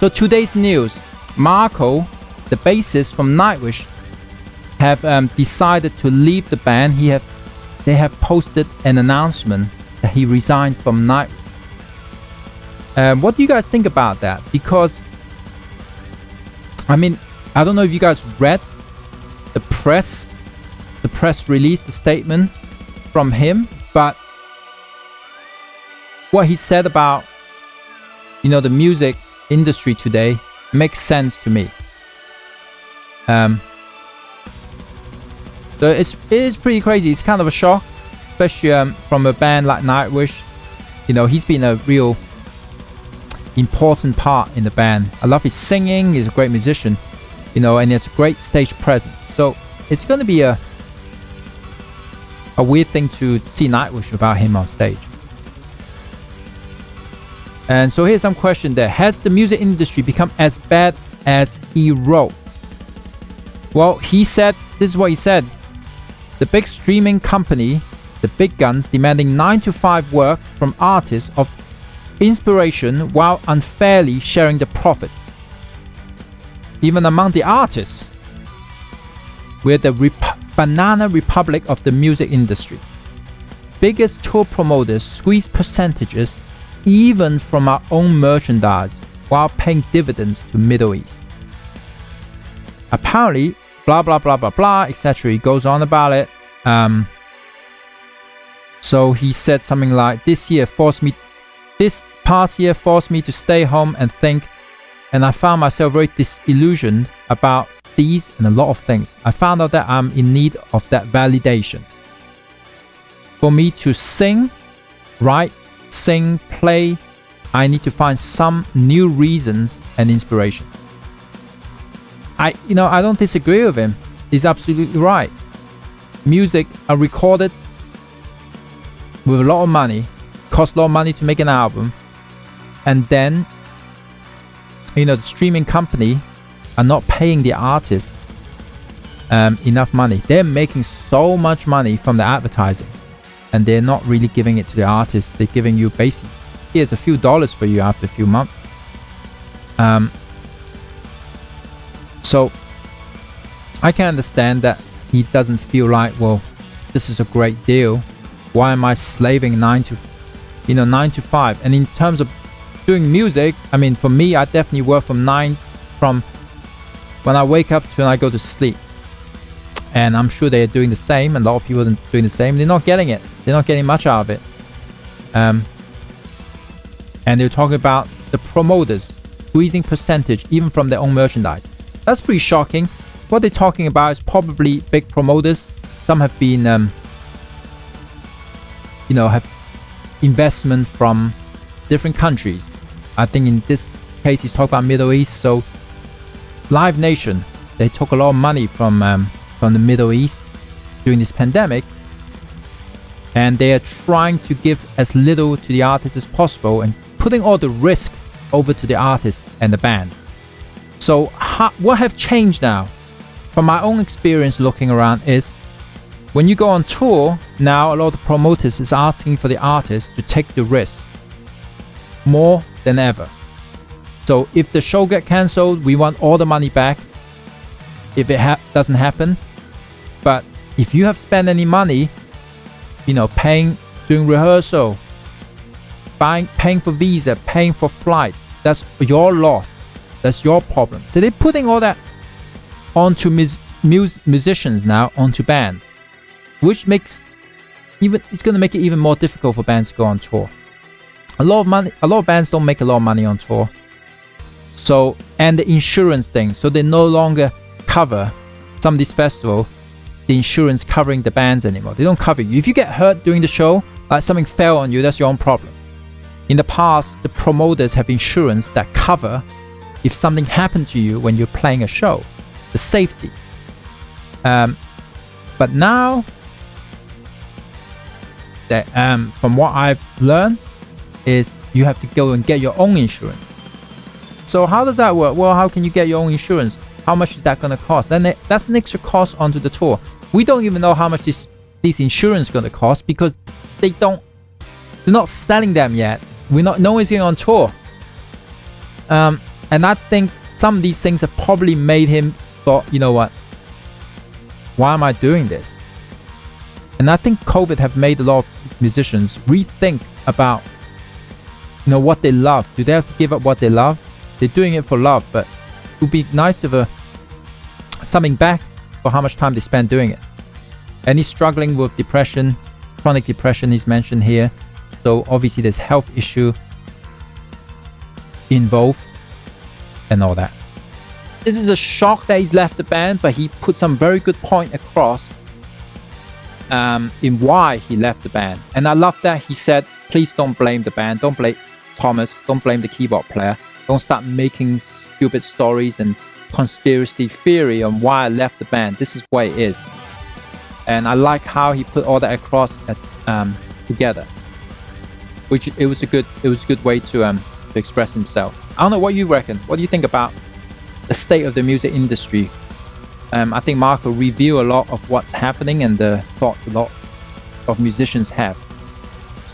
So today's news, Marco, the bassist from Nightwish, have decided to leave the band. They have posted an announcement that he resigned from Nightwish. What do you guys think about that? Because, I mean, I don't know if you guys read the press released a statement from him, but what he said about, you know, the music industry today makes sense to me. So it is pretty crazy. It's kind of a shock, especially from a band like Nightwish. You know, he's been a real important part in the band. I love his singing. He's a great musician, you know, and he has a great stage presence. So it's going to be a weird thing to see Nightwish without him on stage. And so here's some question there. Has the music industry become as bad as he wrote? Well, he said, this is what he said. The big streaming company, the big guns, demanding 9-to-5 work from artists of inspiration while unfairly sharing the profits. Even among the artists, we're the banana republic of the music industry. Biggest tour promoters squeeze percentages even from our own merchandise while paying dividends to Middle East. Apparently, blah blah blah blah blah, etc. He goes on about it. So he said something like, this past year forced me to stay home and think, and I found myself very disillusioned about these and a lot of things. I found out that I'm in need of that validation. For me to sing, write, sing, play, I need to find some new reasons and inspiration. I don't disagree with him. He's absolutely right. Music are recorded with a lot of money, cost a lot of money to make an album, and then, you know, the streaming company are not paying the artists enough money. They're making so much money from the advertising, and they're not really giving it to the artists. They're giving you basically, here's a few dollars for you after a few months. So I can understand that he doesn't feel like, well, this is a great deal. Why am I slaving 9 to 5? And in terms of doing music, I mean, for me, I definitely work from when I wake up to when I go to sleep. And I'm sure they're doing the same, and a lot of people are doing the same. They're not getting it. They're not getting much out of it. And they're talking about the promoters squeezing percentage even from their own merchandise. That's pretty shocking. What they're talking about is probably big promoters. Some have been, have investment from different countries. I think in this case, he's talking about Middle East. So Live Nation, they took a lot of money from the Middle East during this pandemic, and they are trying to give as little to the artists as possible and putting all the risk over to the artists and the band. So what have changed now? From my own experience looking around is, when you go on tour, now a lot of the promoters is asking for the artists to take the risk more than ever. So if the show get cancelled, we want all the money back if it doesn't happen. But if you have spent any money, paying, doing rehearsal, paying for visa, paying for flights, that's your loss. That's your problem. So they're putting all that onto musicians now, onto bands, which it's going to make it even more difficult for bands to go on tour. A lot of bands don't make a lot of money on tour. So, and the insurance thing, so they no longer cover some of these festivals, the insurance covering the bands anymore. They don't cover you. If you get hurt during the show, like something fell on you, that's your own problem. In the past, the promoters have insurance that cover if something happened to you when you're playing a show, the safety. But now, from what I've learned, is you have to go and get your own insurance. So how does that work? Well, how can you get your own insurance? How much is that going to cost? And that's an extra cost onto the tour. We don't even know how much this insurance is going to cost because they're not selling them yet. No one's going on tour. And I think some of these things have probably made him thought, you know what, why am I doing this? And I think COVID have made a lot of musicians rethink about, you know, what they love. Do they have to give up what they love? They're doing it for love, but it would be nice to have something back for how much time they spend doing it. And he's struggling with depression, chronic depression is mentioned here. So obviously there's health issue involved and all that. This is a shock that he's left the band, but he put some very good point across in why he left the band. And I love that he said, please don't blame the band, don't blame Thomas, don't blame the keyboard player, don't start making stupid stories and conspiracy theory on why I left the band. This is what it is. And I like how he put all that across together, which it was a good way to express himself. I don't know what you reckon. What do you think about the state of the music industry? I think Mark will reveal a lot of what's happening and the thoughts a lot of musicians have.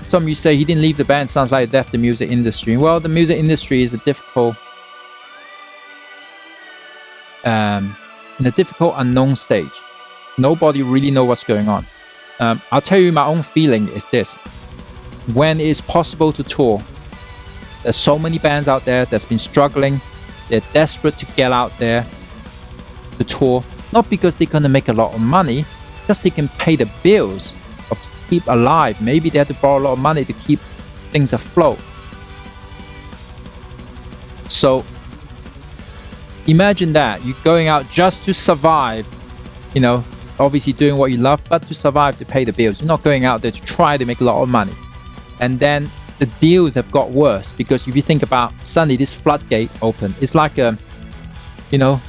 Some of you say he didn't leave the band, sounds like he left the music industry. Well, the music industry is a difficult, in a difficult unknown stage. Nobody really knows what's going on. I'll tell you my own feeling is this. When it is possible to tour, there's so many bands out there that's been struggling. They're desperate to get out there to tour, not because they're going to make a lot of money, just they can pay the bills of to keep alive. Maybe they have to borrow a lot of money to keep things afloat. So imagine that you're going out just to survive, you know, obviously doing what you love, but to survive, to pay the bills. You're not going out there to try to make a lot of money. And then the deals have got worse, because if you think about suddenly this floodgate open, it's like a, you know,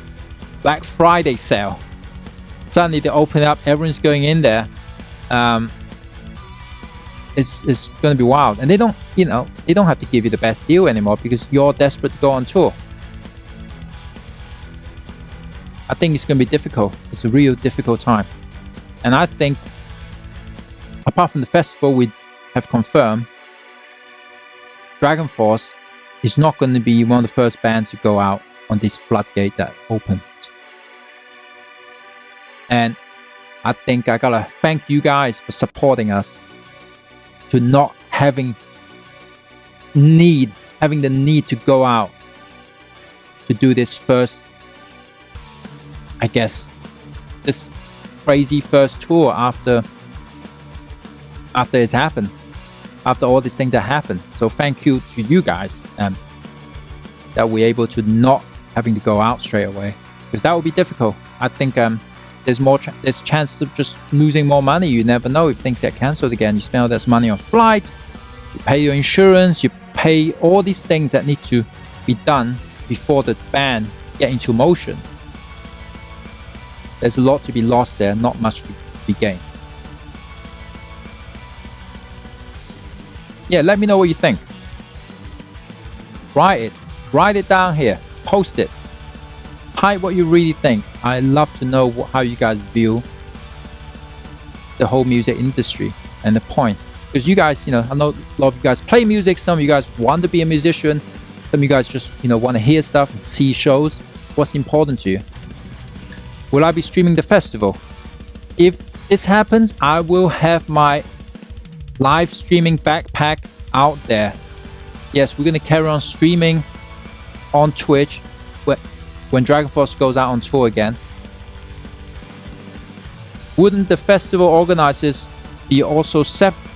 Black Friday sale. Suddenly they open up, everyone's going in there. It's going to be wild, and they don't, you know, they don't have to give you the best deal anymore because you're desperate to go on tour. I think it's going to be difficult. It's a real difficult time, and I think apart from the festival, we have confirmed DragonForce is not going to be one of the first bands to go out on this floodgate that opens. And I think I gotta thank you guys for supporting us, to not having the need to go out to do this first, I guess, this crazy first tour after it's happened, after all these things that happened. So thank you to you guys that we're able to not having to go out straight away, because that would be difficult. I think there's chances of just losing more money. You never know if things get cancelled again. You spend all this money on flight, you pay your insurance, you pay all these things that need to be done before the band get into motion. There's a lot to be lost there, not much to be gained. Yeah, let me know what you think. Write it down here, post it. Type what you really think. I love to know how you guys view the whole music industry and the point. Because you guys, you know, I know a lot of you guys play music. Some of you guys want to be a musician. Some of you guys just, you know, want to hear stuff and see shows. What's important to you? Will I be streaming the festival? If this happens, I will have my live streaming backpack out there. Yes, we're going to carry on streaming on Twitch when DragonForce goes out on tour again. Wouldn't the festival organizers be also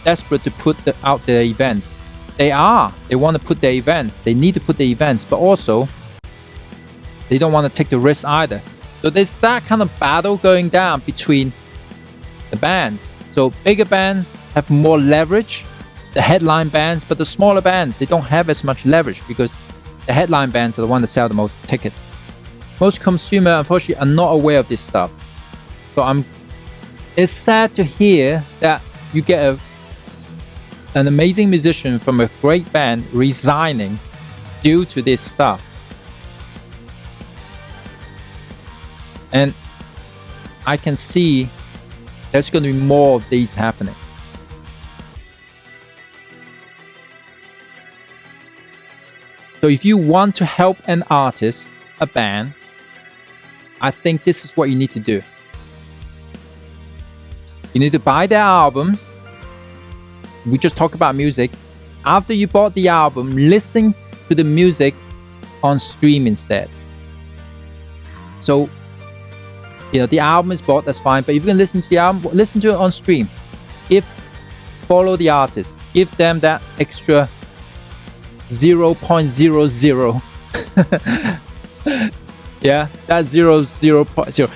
desperate to put out their events? They are. They want to put their events. They need to put the events, but also they don't want to take the risk either. So there's that kind of battle going down between the bands. So bigger bands have more leverage, the headline bands, but the smaller bands, they don't have as much leverage because the headline bands are the ones that sell the most tickets. Most consumers, unfortunately, are not aware of this stuff. So it's sad to hear that you get an amazing musician from a great band resigning due to this stuff. And I can see there's going to be more of these happening. So if you want to help an artist, a band, I think this is what you need to do. You need to buy their albums. We just talk about music. After you bought the album, listen to the music on stream instead. So, the album is bought, that's fine. But if you can listen to the album, listen to it on stream. Follow the artist. Give them that extra 0.00. Yeah, that's 0.0.